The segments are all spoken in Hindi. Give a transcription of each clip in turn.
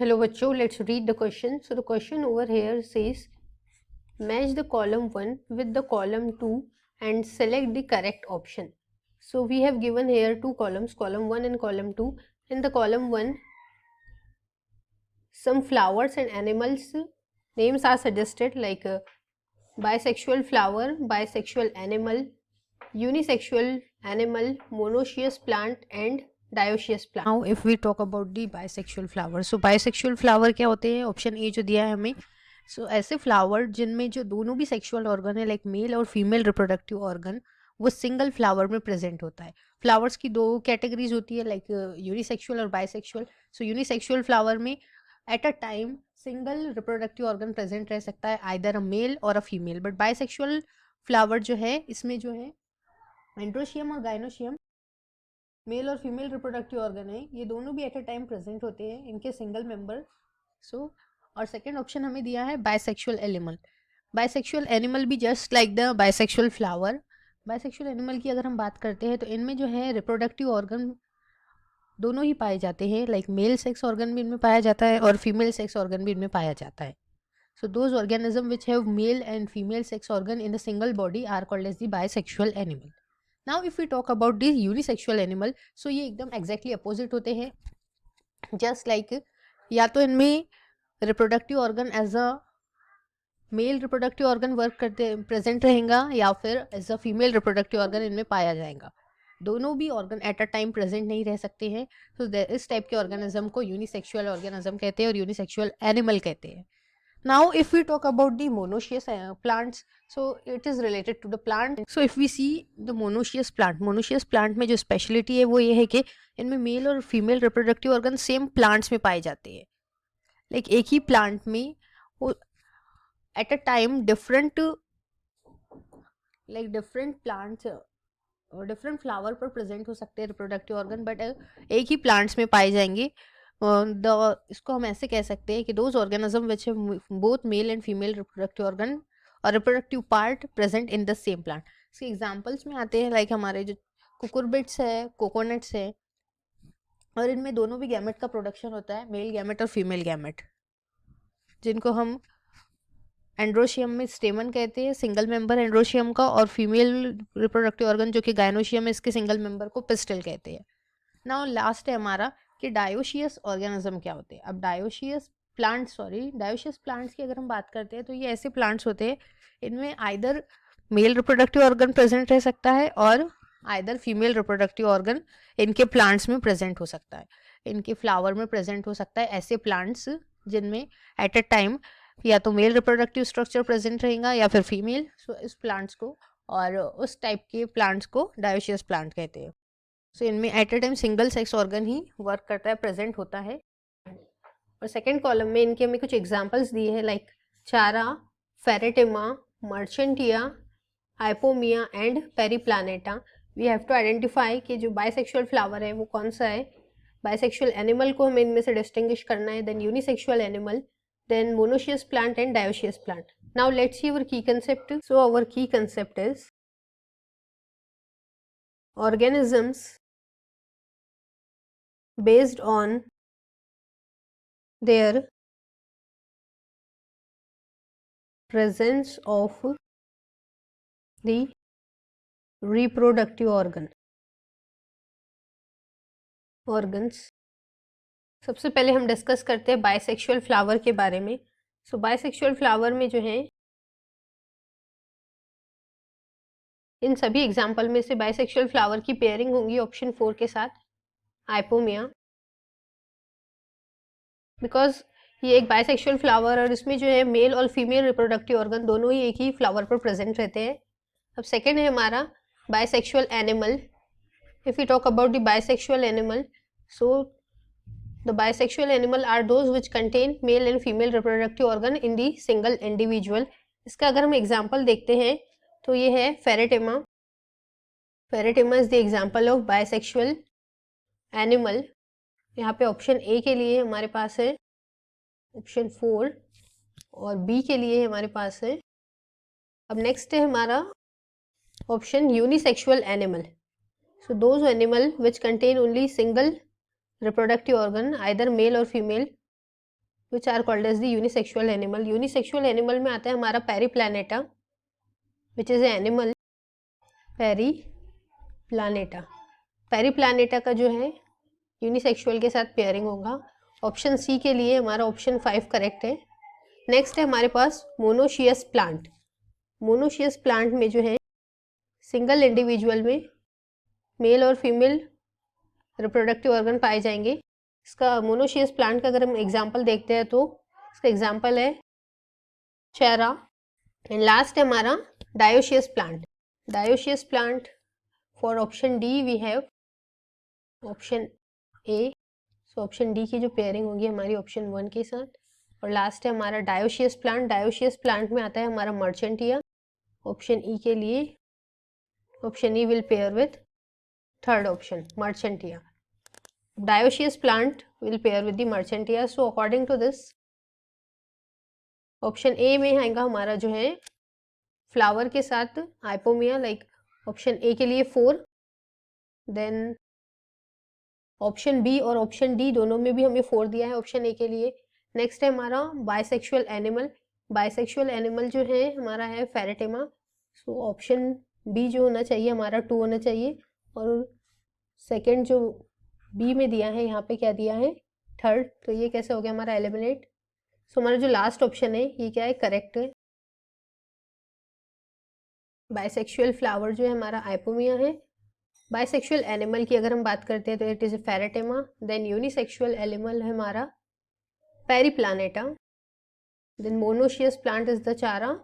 Hello बच्चों, let's read the question. So the question over here says match the column 1 with the column 2 and select the correct option. So we have given here two columns, column 1 and column 2. In the column 1 some flowers and animals names are suggested like bisexual flower, bisexual animal, unisexual animal, monoecious plant and dioecious plant. Now if we talk about the bisexual flower, so bisexual flower क्या होते हैं? ऑप्शन ए जो दिया है हमें, सो ऐसे फ्लावर जिनमें जो दोनों भी सेक्सुअल ऑर्गन है like mail or female reproductive organ वो सिंगल फ्लावर में प्रेजेंट होता है. फ्लावर्स की दो कैटेगरीज होती है लाइक यूनिसेक्सुअल और बाइसेक्सुअल. सो यूनिसेक्सुअल फ्लावर में eight a time single reproductive organ present रह सकता है, आइदर अ मेल और a female. But bisexual flower जो है इसमें जो है एंड्रोशियम और gynoecium mail or female reproductive organ है, ये दोनों भी एट अ टाइम प्रेजेंट होते हैं, इनके सिंगल मेंबर. सो और सेकेंड ऑप्शन हमें दिया है बाइसेक्सुअल एनिमल. बाइसेक्सुअल एनिमल भी just like the bisexual flower. Bisexual animal की अगर हम बात करते हैं तो इनमें जो है रिप्रोडक्टिव ऑर्गन दोनों ही पाए जाते हैं, लाइक मेल सेक्स ऑर्गन भी इनमें पाया जाता है और फीमेल सेक्स ऑर्गन भी इनमें पाया जाता है. So those organism which have male and female sex organ in the single body are called as the bisexual animal. Now if we talk about the unisexual animal, so ये एकदम एग्जैक्टली अपोजिट होते हैं. जस्ट लाइक या तो इनमें reproductive organ as a male reproductive organ work करते प्रेजेंट रहेगा या फिर as a female reproductive organ इनमें पाया जाएगा. दोनों भी organ at a time present नहीं रह सकते हैं. तो इस टाइप के ऑर्गेनिज्म को यूनिसेक्सुअल ऑर्गेनिज्म कहते हैं और यूनिसेक्सुअल एनिमल कहते हैं. Now if we talk about the monoecious plants, so it is related to the plant. So if we see the monoecious plant में जो speciality है वो ये है कि इनमें mail or female reproductive organ same plants में पाए जाते हैं. लाइक एक ही प्लांट में वो eight a time different plants और डिफरेंट फ्लावर पर प्रेजेंट हो सकते हैं रिप्रोडक्टिव ऑर्गन, बट एक ही प्लांट्स में पाए जाएंगे. इसको हम ऐसे कह सकते हैं कि those organism which have both male and female reproductive organ और reproductive part present in the same plant. इसके एग्जांपल्स में आते हैं लाइक हमारे जो कुकुरबिट्स है, कोकोनट्स है, और इनमें दोनों भी गैमेट का प्रोडक्शन होता है, मेल गैमेट और फीमेल गैमेट, जिनको हम एंड्रोशियम में स्टेमन कहते हैं, सिंगल मेंबर एंड्रोशियम का, और फीमेल रिप्रोडक्टिव ऑर्गन जो कि गायनोशियम है इसके सिंगल मेंबर को पिस्टल कहते हैं. नाउ लास्ट है हमारा कि डायोशियस ऑर्गेनिज्म क्या होते हैं. अब डायोशियस प्लांट्स की अगर हम बात करते हैं तो ये ऐसे प्लांट्स होते हैं इनमें either mail reproductive organ present रह सकता है और आइदर फीमेल रिप्रोडक्टिव ऑर्गन इनके प्लांट्स में प्रेजेंट हो सकता है, इनके फ्लावर में प्रेजेंट हो सकता है. ऐसे प्लांट्स जिनमें एट अ टाइम या तो मेल रिप्रोडक्टिव स्ट्रक्चर प्रेजेंट रहेगा या फिर फीमेल. सो इस प्लांट्स को और उस टाइप के प्लांट्स को डायोशियस प्लांट कहते हैं. सो इनमें eight a time single sex organ he work करता है, प्रेजेंट होता है. और सेकेंड कॉलम में इनके हमें कुछ एग्जांपल्स दिए हैं like Chara, Pheretima, Marchantia, Ipomoea and Periplaneta. We have to identify कि जो बाइसेक्सुअल फ्लावर है वो कौन सा है. बाइसेक्सुअल एनिमल को हमें इनमें से डिस्टिंग्विश करना है, then unisexual animal, then monoecious plant and dioecious plant. Now let's see our key concept. So our key concept is organisms based on their presence of the reproductive organs. सबसे पहले हम डिस्कस करते हैं बाइसेक्सुअल फ्लावर के बारे में. सो बाइसेक्सुअल फ्लावर में जो है इन सभी एग्जाम्पल में से बाइसेक्सुअल फ्लावर की पेयरिंग होंगी ऑप्शन 4 के साथ, हाइपोमिया, बिकॉज ये एक बाइसेक्सुअल फ्लावर और इसमें जो है mail or female reproductive organ दोनों ही एक ही फ्लावर पर प्रेजेंट रहते हैं. अब सेकेंड है हमारा bisexual animal. If you talk about the bisexual animal, so the bisexual animal are those which contain male and female reproductive organ in the single individual. इसका अगर हम एग्जाम्पल देखते हैं तो ये है Pheretima. Pheretima is the example of bisexual animal. यहाँ पे ऑप्शन ए के लिए हमारे पास है ऑप्शन 4 और बी के लिए हमारे पास है. अब नेक्स्ट है हमारा option unisexual animal. So those animal which contain only single reproductive organ either male or female. Which are called as the unisexual animal. Unisexual animal में आता है हमारा Periplaneta which is a animal, Periplaneta. Periplaneta का जो है यूनिसेक्सुअल के साथ पेयरिंग होगा। ऑप्शन सी के लिए हमारा ऑप्शन 5 करेक्ट है। नेक्स्ट है हमारे पास मोनोशियस प्लांट। मोनोशियस प्लांट में जो है सिंगल इंडिविजुअल में mail or female reproductive organ पाए जाएंगे। इसका मोनोशियस प्लांट का अगर हम एग्जांपल देखते हैं तो इसका एग्जांपल है चेरा। एंड लास्ट है हमारा dioecious plant. Dioecious plant for option D we have option A. So option D की जो पेयरिंग होगी हमारी ऑप्शन 1 के साथ। और लास्ट है हमारा डायोशियस प्लांट। डायोशियस प्लांट में आता है हमारा मर्चेंटिया। ऑप्शन ई के लिए option E will pair with third option Marchantia. Dioecious plant will pair with the Marchantia. So according to this option A में आएगा हमारा जो है फ्लावर के साथ हाइपोमिया, लाइक ऑप्शन ए के लिए 4। देन ऑप्शन बी और ऑप्शन डी दोनों में भी हमें 4 दिया है ऑप्शन ए के लिए। नेक्स्ट है हमारा बाइसेक्सुअल एनिमल। बाइसेक्सुअल एनिमल जो है हमारा है फेरेटेमा। सो ऑप्शन बी जो होना चाहिए हमारा 2 होना चाहिए। और सेकेंड जो बी में दिया है यहाँ पे क्या दिया है थर्ड, तो ये कैसे हो गया हमारा एलिमिनेट। सो हमारा जो लास्ट ऑप्शन है ये क्या है करेक्ट है। बाइसेक्सुअल फ्लावर जो है हमारा हाइपोमिया है। बाइसेक्सुअल एनिमल की अगर हम बात करते हैं तो it is a Pheretima. Then unisexual animal है हमारा Periplaneta. Then monoecious plant is the Chara.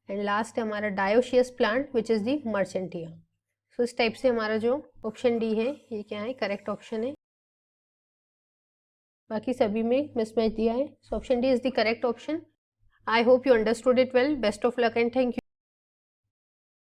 And last है हमारा dioecious plant which is the Marchantia. So इस टाइप से हमारा जो ऑप्शन डी है ये क्या है करेक्ट ऑप्शन है। बाकी सभी में मिसमैच दिया है। सो option D is the correct option. I hope you understood it well. Best of luck and thank you.